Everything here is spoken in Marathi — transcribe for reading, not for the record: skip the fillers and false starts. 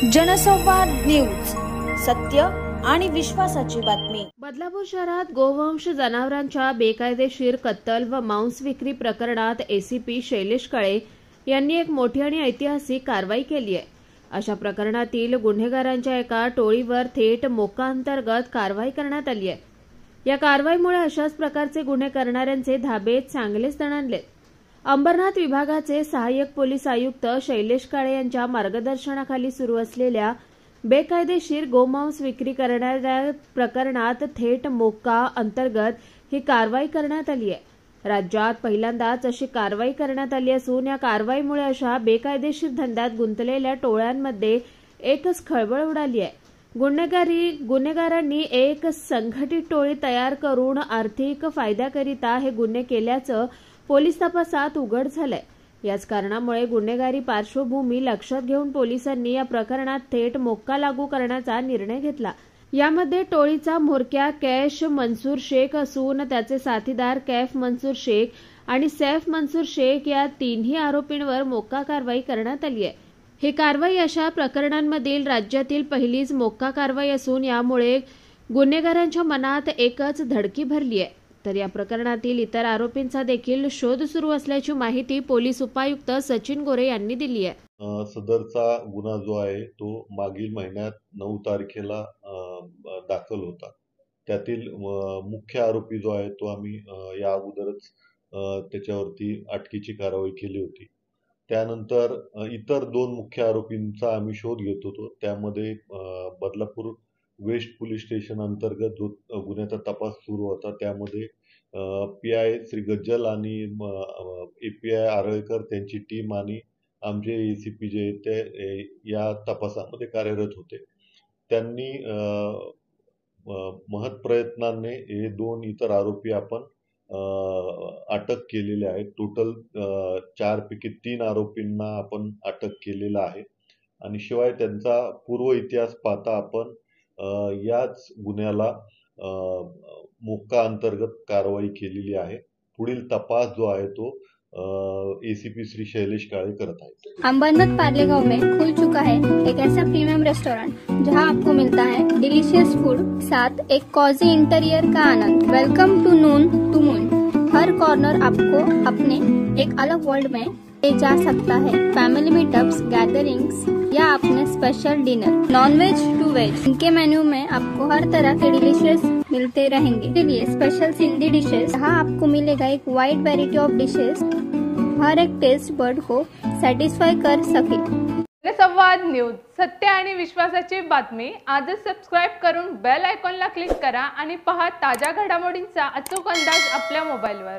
जनसंवाद न्यूज, सत्य आणि विश्वासाची बातमी। बदलापूर शहरात गोवंश जनावरांच्या बेकायदेशीर कत्तल व मांस विक्री प्रकरणात एसीपी शैलेश काळे यांनी एक मोठी आणि ऐतिहासिक कारवाई केली आहे। अशा प्रकरणातील गुन्हेगारांच्या एका टोळीवर थेट मोक्का अंतर्गत कारवाई करण्यात आली आहे। या कारवाईमुळे अशाच प्रकारचे गुन्हे करणाऱ्यांचे धाबे चांगलेच दणाणले। अंबरनाथ विभागाचे सहाय्यक पोलीस आयुक्त शैलेश काळे यांच्या मार्गदर्शनाखाली सुरू असलेल्या बेकायदेशीर गोमांस विक्री करणाऱ्या प्रकरणात थेट मोक्का अंतर्गत ही कारवाई करण्यात आली आहे। राज्यात पहिल्यांदाच अशी कारवाई करण्यात आली असून या कारवाईमुळे अशा बेकायदेशीर धंद्यात गुंतलेल्या टोळ्यांमध्ये एकच खळबळ उडाली आहे। गुन्हेगारांनी एक संघटित टोळी तयार करून आर्थिक फायद्याकरिता हे गुन्हे केल्याचं पोलीस तपासात उघड झालंय। याच कारणामुळे गुन्हेगारी पार्श्वभूमी लक्षात घेऊन पोलिसांनी या प्रकरणात थेट मोक्का लागू करण्याचा निर्णय घेतला। यामध्ये टोळीचा म्होरक्या कैश मंसूर शेख असून त्याचे साथीदार कैफ मंसूर शेख आणि सैफ मंसूर शेख या तिन्ही आरोपींवर मोक्का कारवाई करण्यात आली आहे। ही कारवाई अशा प्रकरणांमधील राज्यातील पहिलीच मोक्का कारवाई असून यामुळे गुन्हेगारांच्या मनात एकच धडकी भरली आहे। तर या प्रकरणातील इतर आरोपींचा देखील शोध सुरू असल्याची माहिती पोलीस उपायुक्त सचिन गोरे यांनी दिली आहे। सदरचा गुन्हा जो आहे तो मागील महिन्यात 9 तारखेला दाखल होता। त्यातील मुख्य आरोपी जो आहे तो आम्ही या अगोदरच त्याच्यावरती अटकेची कारवाई केली होती। त्यानंतर इतर 2 मुख्य आरोपींचा आम्ही शोध घेत होतो। त्यामध्ये बदलापूर वेस्ट पोलीस स्टेशन अंतर्गत जो गुन्ह्याचा तपास सुरू होता त्यामध्ये पीआय श्री गज्जल आणि एपीआय आरळकर त्यांची टीम आणि आमचे एसीपी जे ते या तपासामध्ये कार्यरत होते। त्यांनी महत् प्रयत्नाने हे 2 इतर आरोपी आपण अटक केलेले आहेत। टोटल 4 पैकी 3 आरोपींना आपण अटक केलेला आहे आणि शिवाय त्यांचा पूर्व इतिहास पाहता आपण याच गुन्ह्याला मोक्का अंतर्गत कारवाई केलेली आहे। पुढील तपास जो आहे तो एसीपी श्री शैलेश काळे करत आहेत। अंबरनाथ पार्ले गांव में खुल चुका है एक ऐसा प्रीमियम रेस्टोरेंट जहां आपको मिलता है डिलीशियस फूड साथ एक कॉजी इंटीरियर का आनंद। Welcome to Noon to Moon. हर कॉर्नर आपको अपने एक अलग वर्ल्ड में ले जा सकता है। फैमिली मीटअप्स, गैदरिंग्स या अपने special dinner, non veg to veg, इनके मेन्यू में आपको हर तरह के डिलीशियस मिलते रहेंगे। इसलिए स्पेशल सिंधी डिशेस, जहाँ आपको मिलेगा एक वाइड वैरायटी ऑफ डिशेस, हर एक टेस्ट बर्ड को सैटिस्फाई कर सके। जनसंवाद न्यूज, सत्य आणि विश्वासाची बातमी। आजच सबस्क्राइब करून बेल आयकॉनला क्लिक करा आणि पहा ताज्या घडामोडींचा अचूक अंदाज आपल्या मोबाईलवर।